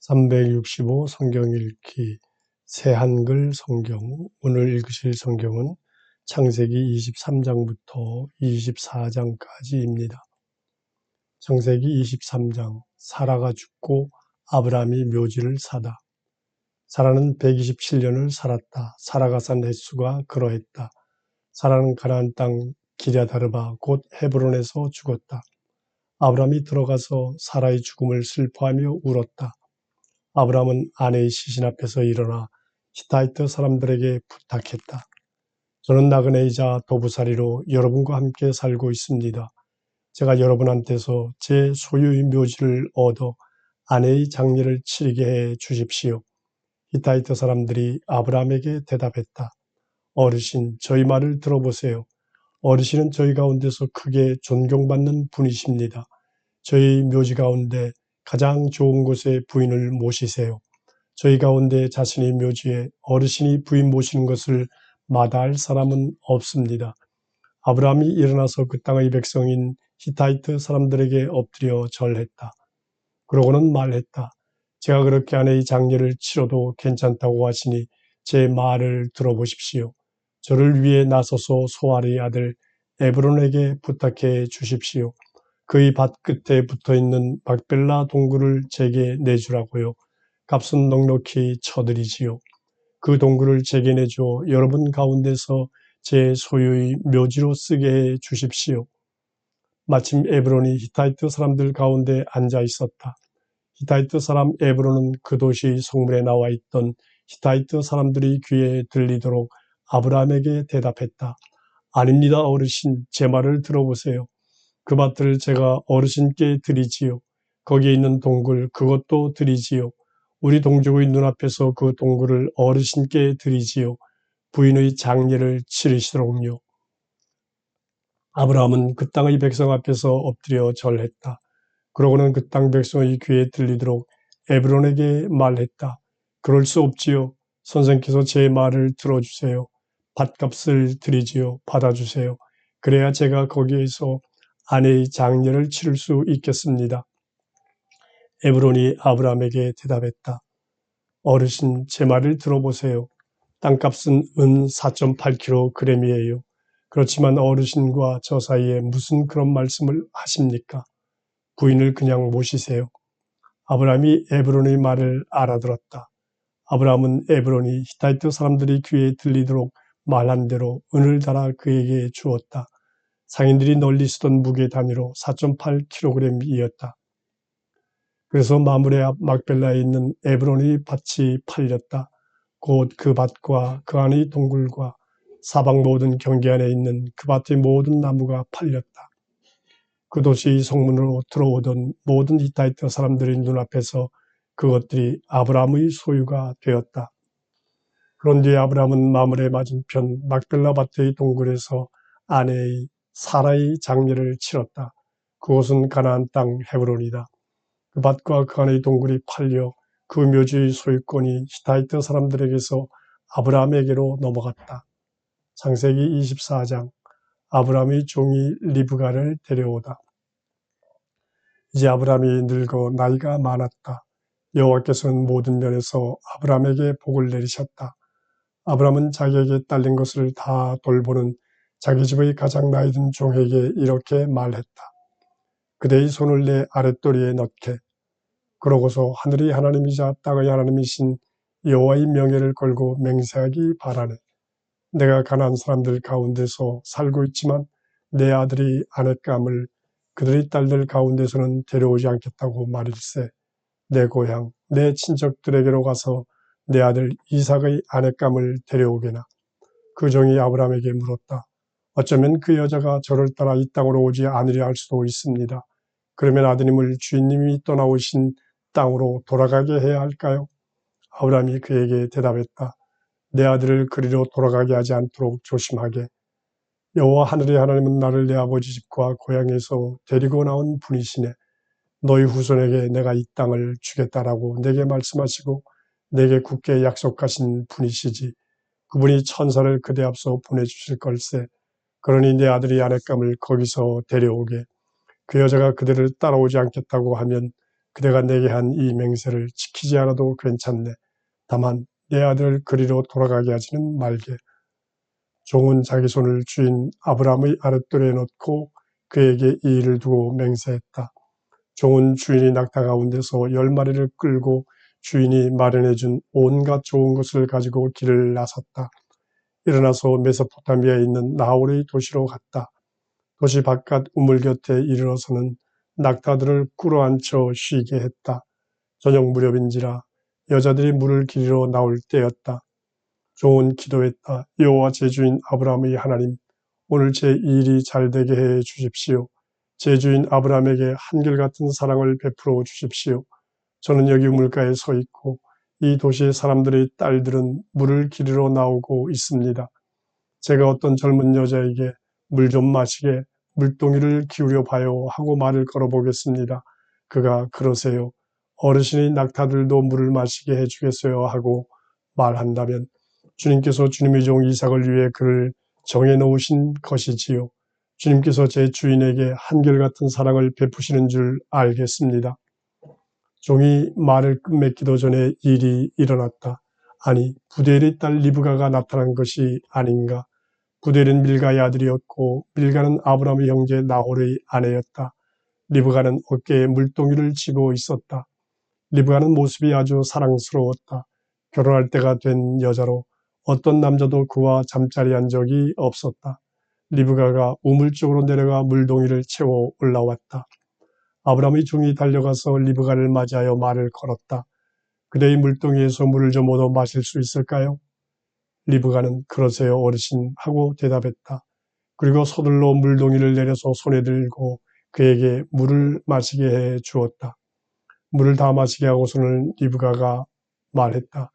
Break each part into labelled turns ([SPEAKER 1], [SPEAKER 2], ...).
[SPEAKER 1] 365 성경 읽기 새한글 성경. 오늘 읽으실 성경은 창세기 23장부터 24장까지입니다. 창세기 23장. 사라가 죽고 아브라함이 묘지를 사다. 사라는 127년을 살았다. 사라가 산 횟수가 그러했다. 사라는 가나안 땅 기랴다르바 곧 헤브론에서 죽었다. 아브라함이 들어가서 사라의 죽음을 슬퍼하며 울었다. 아브라함은 아내의 시신 앞에서 일어나 히타이트 사람들에게 부탁했다. 저는 나그네이자 도부살이로 여러분과 함께 살고 있습니다. 제가 여러분한테서 제 소유의 묘지를 얻어 아내의 장례를 치르게 해 주십시오. 히타이트 사람들이 아브라함에게 대답했다. 어르신, 저희 말을 들어보세요. 어르신은 저희 가운데서 크게 존경받는 분이십니다. 저희 묘지 가운데 가장 좋은 곳에 부인을 모시세요. 저희 가운데 자신의 묘지에 어르신이 부인 모시는 것을 마다할 사람은 없습니다. 아브라함이 일어나서 그 땅의 백성인 히타이트 사람들에게 엎드려 절했다. 그러고는 말했다. 제가 그렇게 아내의 장례를 치러도 괜찮다고 하시니 제 말을 들어보십시오. 저를 위해 나서서 소알의 아들 에브론에게 부탁해 주십시오. 그의 밭 끝에 붙어있는 막벨라 동굴을 제게 내주라고요. 값은 넉넉히 쳐드리지요. 그 동굴을 제게 내줘 여러분 가운데서 제 소유의 묘지로 쓰게 해 주십시오. 마침 에브론이 히타이트 사람들 가운데 앉아 있었다. 히타이트 사람 에브론은 그 도시 성문에 나와 있던 히타이트 사람들의 귀에 들리도록 아브라함에게 대답했다. 아닙니다, 어르신. 제 말을 들어보세요. 그 밭을 제가 어르신께 드리지요. 거기에 있는 동굴, 그것도 드리지요. 우리 동족의 눈앞에서 그 동굴을 어르신께 드리지요. 부인의 장례를 치르시도록요. 아브라함은 그 땅의 백성 앞에서 엎드려 절했다. 그러고는 그 땅 백성의 귀에 들리도록 에브론에게 말했다. 그럴 수 없지요. 선생께서 제 말을 들어주세요. 밭값을 드리지요. 받아주세요. 그래야 제가 거기에서 아내의 장례를 치를 수 있겠습니다. 에브론이 아브라함에게 대답했다. 어르신, 제 말을 들어보세요. 땅값은 은 4.8kg이에요. 그렇지만 어르신과 저 사이에 무슨 그런 말씀을 하십니까? 부인을 그냥 모시세요. 아브라함이 에브론의 말을 알아들었다. 아브라함은 에브론이 히타이트 사람들이 귀에 들리도록 말한 대로 은을 달아 그에게 주었다. 상인들이 널리 쓰던 무게 단위로 4.8kg이었다. 그래서 마므레 앞 막벨라에 있는 에브론의 밭이 팔렸다. 곧 그 밭과 그 안의 동굴과 사방 모든 경계 안에 있는 그 밭의 모든 나무가 팔렸다. 그 도시의 성문으로 들어오던 모든 히타이트 사람들의 눈앞에서 그것들이 아브라함의 소유가 되었다. 그런 뒤에 아브라함은 마므레 맞은편 막벨라 밭의 동굴에서 아내의 사라의 장례를 치렀다. 그곳은 가나안 땅 헤브론이다. 그 밭과 그 안의 동굴이 팔려 그 묘지의 소유권이 히타이트 사람들에게서 아브라함에게로 넘어갔다. 창세기 24장. 아브라함의 종이 리브가를 데려오다. 이제 아브라함이 늙어 나이가 많았다. 여호와께서는 모든 면에서 아브라함에게 복을 내리셨다. 아브라함은 자기에게 딸린 것을 다 돌보는 자기 집의 가장 나이든 종에게 이렇게 말했다. 그대의 손을 내 아랫도리에 넣게. 그러고서 하늘의 하나님이자 땅의 하나님이신 여호와의 명예를 걸고 맹세하기 바라네. 내가 가나안 사람들 가운데서 살고 있지만 내 아들이 아내감을 그들의 딸들 가운데서는 데려오지 않겠다고 말일세. 내 고향, 내 친척들에게로 가서 내 아들 이삭의 아내감을 데려오게나. 그 종이 아브라함에게 물었다. 어쩌면 그 여자가 저를 따라 이 땅으로 오지 않으려 할 수도 있습니다. 그러면 아드님을 주인님이 떠나오신 땅으로 돌아가게 해야 할까요? 아브라함이 그에게 대답했다. 내 아들을 그리로 돌아가게 하지 않도록 조심하게. 여호와 하늘의 하나님은 나를 내 아버지 집과 고향에서 데리고 나온 분이시네. 너희 후손에게 내가 이 땅을 주겠다라고 내게 말씀하시고 내게 굳게 약속하신 분이시지. 그분이 천사를 그대 앞서 보내주실 걸세. 그러니 내 아들이 아내감을 거기서 데려오게. 그 여자가 그들을 따라오지 않겠다고 하면 그대가 내게 한 이 맹세를 지키지 않아도 괜찮네. 다만 내 아들을 그리로 돌아가게 하지는 말게. 종은 자기 손을 주인 아브라함의 아랫돌에 넣고 그에게 이 일을 두고 맹세했다. 종은 주인이 낙타 가운데서 10마리를 끌고 주인이 마련해준 온갖 좋은 것을 가지고 길을 나섰다. 일어나서 메소포타미아에 있는 나홀의 도시로 갔다. 도시 바깥 우물 곁에 이르러서는 낙타들을 꿇어앉혀 쉬게 했다. 저녁 무렵인지라 여자들이 물을 기르러 나올 때였다. 종은 기도했다. 여호와 제 주인 아브라함의 하나님, 오늘 제 일이 잘되게 해 주십시오. 제 주인 아브라함에게 한결같은 사랑을 베풀어 주십시오. 저는 여기 우물가에 서 있고 이 도시의 사람들의 딸들은 물을 기르러 나오고 있습니다. 제가 어떤 젊은 여자에게 물 좀 마시게 물동이를 기울여 봐요 하고 말을 걸어보겠습니다. 그가 그러세요. 어르신이 낙타들도 물을 마시게 해주겠어요 하고 말한다면 주님께서 주님의 종 이삭을 위해 그를 정해놓으신 것이지요. 주님께서 제 주인에게 한결같은 사랑을 베푸시는 줄 알겠습니다. 종이 말을 끝맺기도 전에 일이 일어났다. 아니, 부델의 딸 리브가가 나타난 것이 아닌가. 부델은 밀가의 아들이었고 밀가는 아브라함의 형제 나홀의 아내였다. 리브가는 어깨에 물동이를 쥐고 있었다. 리브가는 모습이 아주 사랑스러웠다. 결혼할 때가 된 여자로 어떤 남자도 그와 잠자리한 적이 없었다. 리브가가 우물 쪽으로 내려가 물동이를 채워 올라왔다. 아브라함의 종이 달려가서 리브가를 맞이하여 말을 걸었다. 그대의 물동이에서 물을 좀 얻어 마실 수 있을까요? 리브가는 그러세요 어르신 하고 대답했다. 그리고 서둘러 물동이를 내려서 손에 들고 그에게 물을 마시게 해 주었다. 물을 다 마시게 하고서는 리브가가 말했다.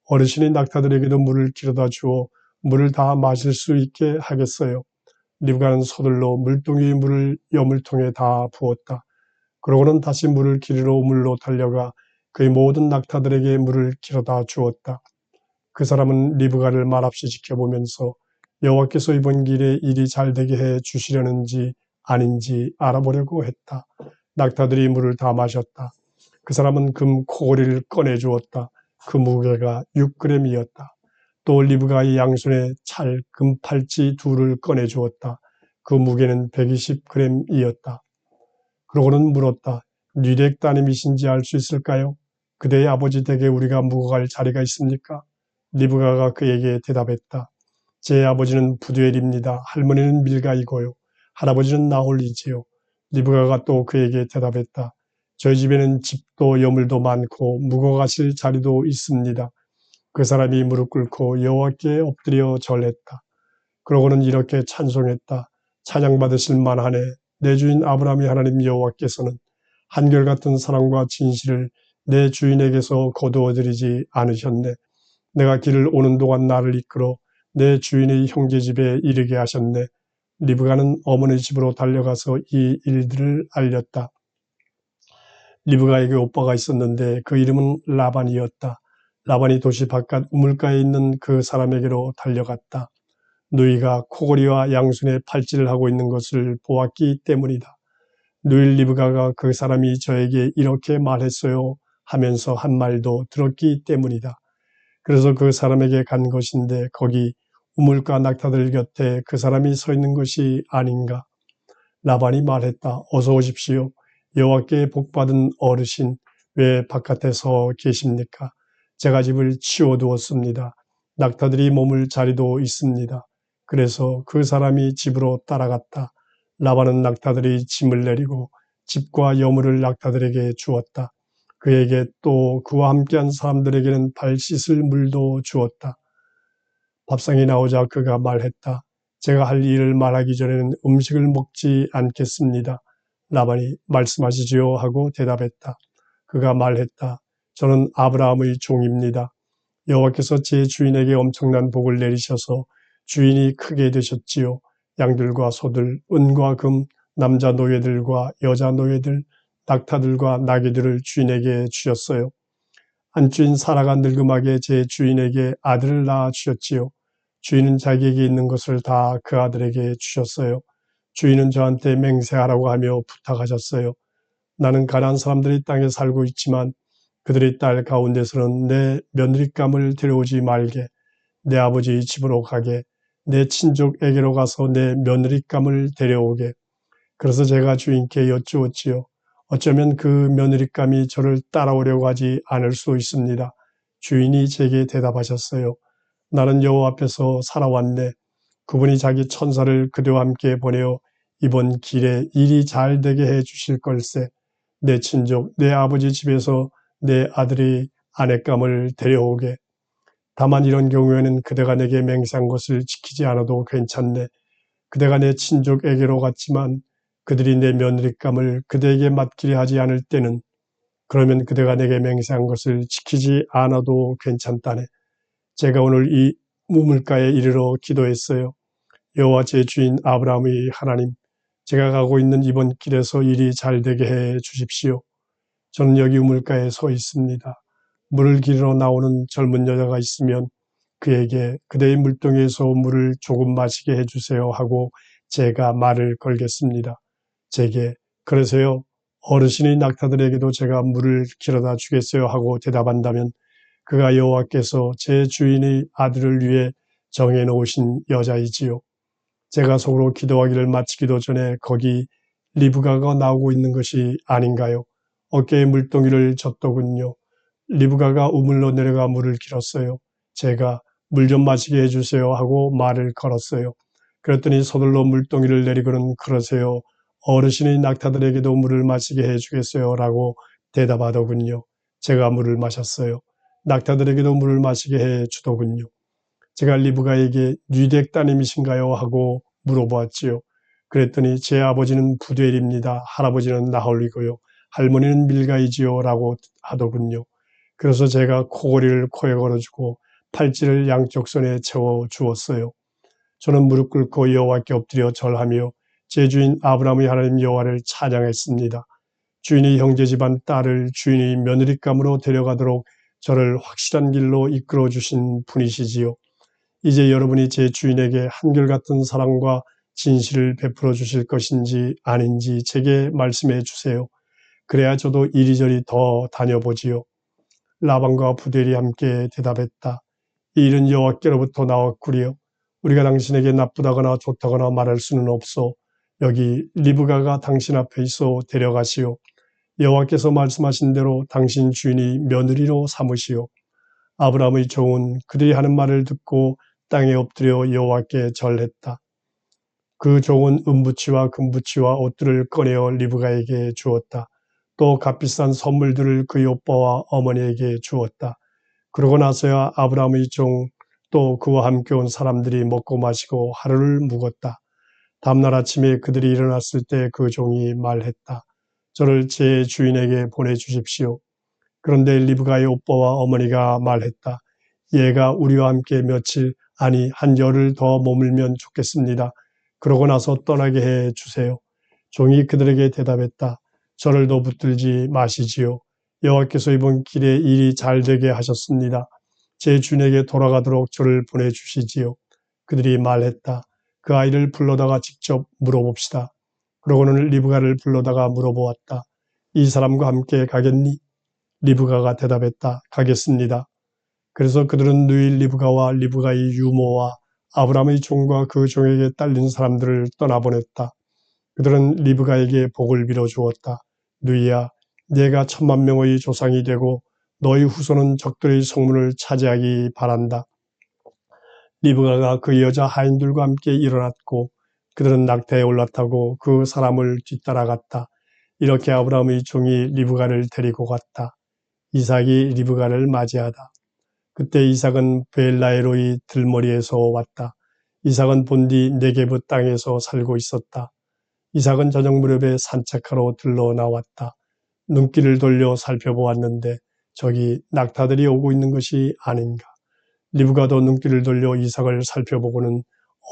[SPEAKER 1] 어르신이 낙타들에게도 물을 길어다 주어 물을 다 마실 수 있게 하겠어요. 리브가는 서둘러 물동이의 물을 여물통에 다 부었다. 그러고는 다시 물을 기르러 우물로 달려가 그의 모든 낙타들에게 물을 길어다 주었다. 그 사람은 리브가를 말없이 지켜보면서 여호와께서 이번 길에 일이 잘되게 해 주시려는지 아닌지 알아보려고 했다. 낙타들이 물을 다 마셨다. 그 사람은 금 코고리를 꺼내주었다. 그 무게가 6g이었다. 또 리브가의 양손에 찰 금 팔찌 둘을 꺼내주었다. 그 무게는 120g이었다. 그러고는 물었다. 뉘렉 따님이신지 알 수 있을까요? 그대의 아버지 댁에 우리가 묵어갈 자리가 있습니까? 리브가가 그에게 대답했다. 제 아버지는 부두엘입니다. 할머니는 밀가이고요. 할아버지는 나홀이지요. 리브가가 또 그에게 대답했다. 저희 집에는 집도 여물도 많고 묵어가실 자리도 있습니다. 그 사람이 무릎 꿇고 여호와께 엎드려 절했다. 그러고는 이렇게 찬송했다. 찬양받으실 만하네. 내 주인 아브라함의 하나님 여호와께서는 한결같은 사랑과 진실을 내 주인에게서 거두어들이지 않으셨네. 내가 길을 오는 동안 나를 이끌어 내 주인의 형제 집에 이르게 하셨네. 리브가는 어머니 집으로 달려가서 이 일들을 알렸다. 리브가에게 오빠가 있었는데 그 이름은 라반이었다. 라반이 도시 바깥 우물가에 있는 그 사람에게로 달려갔다. 누이가 코골이와 양손에 팔찌를 하고 있는 것을 보았기 때문이다. 누이 리브가가 그 사람이 저에게 이렇게 말했어요 하면서 한 말도 들었기 때문이다. 그래서 그 사람에게 간 것인데 거기 우물가 낙타들 곁에 그 사람이 서 있는 것이 아닌가. 라반이 말했다. 어서 오십시오. 여호와께 복받은 어르신 왜 바깥에 서 계십니까? 제가 집을 치워두었습니다. 낙타들이 머물 자리도 있습니다. 그래서 그 사람이 집으로 따라갔다. 라반은 낙타들이 짐을 내리고 집과 여물을 낙타들에게 주었다. 그에게 또 그와 함께한 사람들에게는 발 씻을 물도 주었다. 밥상이 나오자 그가 말했다. 제가 할 일을 말하기 전에는 음식을 먹지 않겠습니다. 라반이 말씀하시지요 하고 대답했다. 그가 말했다. 저는 아브라함의 종입니다. 여호와께서 제 주인에게 엄청난 복을 내리셔서 주인이 크게 되셨지요. 양들과 소들, 은과 금, 남자 노예들과 여자 노예들, 낙타들과 나귀들을 주인에게 주셨어요. 안주인 사라가 늙음하게 제 주인에게 아들을 낳아 주셨지요. 주인은 자기에게 있는 것을 다 그 아들에게 주셨어요. 주인은 저한테 맹세하라고 하며 부탁하셨어요. 나는 가난한 사람들이 땅에 살고 있지만 그들의 딸 가운데서는 내 며느리감을 데려오지 말게, 내 아버지 집으로 가게, 내 친족에게로 가서 내 며느리감을 데려오게. 그래서 제가 주인께 여쭈었지요. 어쩌면 그 며느리감이 저를 따라오려고 하지 않을 수 있습니다. 주인이 제게 대답하셨어요. 나는 여호와 앞에서 살아왔네. 그분이 자기 천사를 그대와 함께 보내어 이번 길에 일이 잘 되게 해 주실 걸세. 내 친족, 내 아버지 집에서 내 아들이 아내감을 데려오게. 다만 이런 경우에는 그대가 내게 맹세한 것을 지키지 않아도 괜찮네. 그대가 내 친족에게로 갔지만 그들이 내 며느리감을 그대에게 맡기려 하지 않을 때는 그러면 그대가 내게 맹세한 것을 지키지 않아도 괜찮다네. 제가 오늘 이 우물가에 이르러 기도했어요. 여호와 제 주인 아브라함의 하나님, 제가 가고 있는 이번 길에서 일이 잘 되게 해 주십시오. 저는 여기 우물가에 서 있습니다. 물을 기르러 나오는 젊은 여자가 있으면 그에게 그대의 물동이에서 물을 조금 마시게 해주세요 하고 제가 말을 걸겠습니다. 제게 그러세요. 어르신의 낙타들에게도 제가 물을 길어다 주겠어요 하고 대답한다면 그가 여호와께서 제 주인의 아들을 위해 정해놓으신 여자이지요. 제가 속으로 기도하기를 마치기도 전에 거기 리브가가 나오고 있는 것이 아닌가요? 어깨에 물동이를 졌더군요. 리브가가 우물로 내려가 물을 길었어요. 제가 물 좀 마시게 해주세요 하고 말을 걸었어요. 그랬더니 서둘러 물동이를 내리고는 그러세요. 어르신의 낙타들에게도 물을 마시게 해주겠어요 라고 대답하더군요. 제가 물을 마셨어요. 낙타들에게도 물을 마시게 해주더군요. 제가 리브가에게 뉴덱 따님이신가요? 하고 물어보았지요. 그랬더니 제 아버지는 부두엘입니다. 할아버지는 나홀이고요. 할머니는 밀가이지요. 라고 하더군요. 그래서 제가 코골이를 코에 걸어주고 팔찌를 양쪽 손에 채워 주었어요. 저는 무릎 꿇고 여호와께 엎드려 절하며 제 주인 아브라함의 하나님 여호와를 찬양했습니다. 주인의 형제 집안 딸을 주인의 며느리감으로 데려가도록 저를 확실한 길로 이끌어 주신 분이시지요. 이제 여러분이 제 주인에게 한결같은 사랑과 진실을 베풀어 주실 것인지 아닌지 제게 말씀해 주세요. 그래야 저도 이리저리 더 다녀보지요. 라반과 부델이 함께 대답했다. 이 일은 여호와께로부터 나왔구려. 우리가 당신에게 나쁘다거나 좋다거나 말할 수는 없소. 여기 리브가가 당신 앞에 있어 데려가시오. 여호와께서 말씀하신 대로 당신 주인이 며느리로 삼으시오. 아브라함의 종은 그들이 하는 말을 듣고 땅에 엎드려 여호와께 절했다. 그 종은 은부치와 금부치와 옷들을 꺼내어 리브가에게 주었다. 또 값비싼 선물들을 그의 오빠와 어머니에게 주었다. 그러고 나서야 아브라함의 종 또 그와 함께 온 사람들이 먹고 마시고 하루를 묵었다. 다음날 아침에 그들이 일어났을 때 그 종이 말했다. 저를 제 주인에게 보내주십시오. 그런데 리브가의 오빠와 어머니가 말했다. 얘가 우리와 함께 며칠 아니 한 열흘 더 머물면 좋겠습니다. 그러고 나서 떠나게 해 주세요. 종이 그들에게 대답했다. 저를 더 붙들지 마시지요. 여호와께서 이번 길에 일이 잘 되게 하셨습니다. 제 주인에게 돌아가도록 저를 보내주시지요. 그들이 말했다. 그 아이를 불러다가 직접 물어봅시다. 그러고는 리브가를 불러다가 물어보았다. 이 사람과 함께 가겠니? 리브가가 대답했다. 가겠습니다. 그래서 그들은 누이 리브가와 리브가의 유모와 아브라함의 종과 그 종에게 딸린 사람들을 떠나보냈다. 그들은 리브가에게 복을 빌어 주었다. 누이야, 네가 10,000명의 조상이 되고 너희 후손은 적들의 성문을 차지하기 바란다. 리브가가 그 여자 하인들과 함께 일어났고 그들은 낙타에 올라타고 그 사람을 뒤따라갔다. 이렇게 아브라함의 종이 리브가를 데리고 갔다. 이삭이 리브가를 맞이하다. 그때 이삭은 벨라에로의 들머리에서 왔다. 이삭은 본디 네게브 땅에서 살고 있었다. 이삭은 저녁 무렵에 산책하러 들러 나왔다. 눈길을 돌려 살펴보았는데 저기 낙타들이 오고 있는 것이 아닌가. 리브가도 눈길을 돌려 이삭을 살펴보고는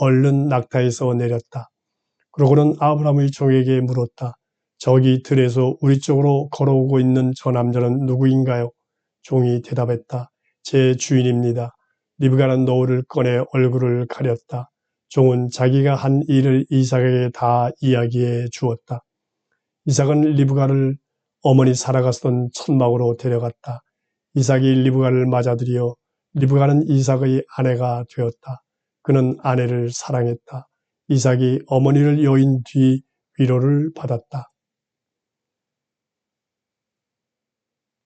[SPEAKER 1] 얼른 낙타에서 내렸다. 그러고는 아브라함의 종에게 물었다. 저기 들에서 우리 쪽으로 걸어오고 있는 저 남자는 누구인가요? 종이 대답했다. 제 주인입니다. 리브가는 노을을 꺼내 얼굴을 가렸다. 종은 자기가 한 일을 이삭에게 다 이야기해 주었다. 이삭은 리브가를
[SPEAKER 2] 어머니 살아가시던 천막으로 데려갔다. 이삭이 리브가를 맞아들여 리브가는 이삭의 아내가 되었다. 그는 아내를 사랑했다. 이삭이 어머니를 여인 뒤 위로를 받았다.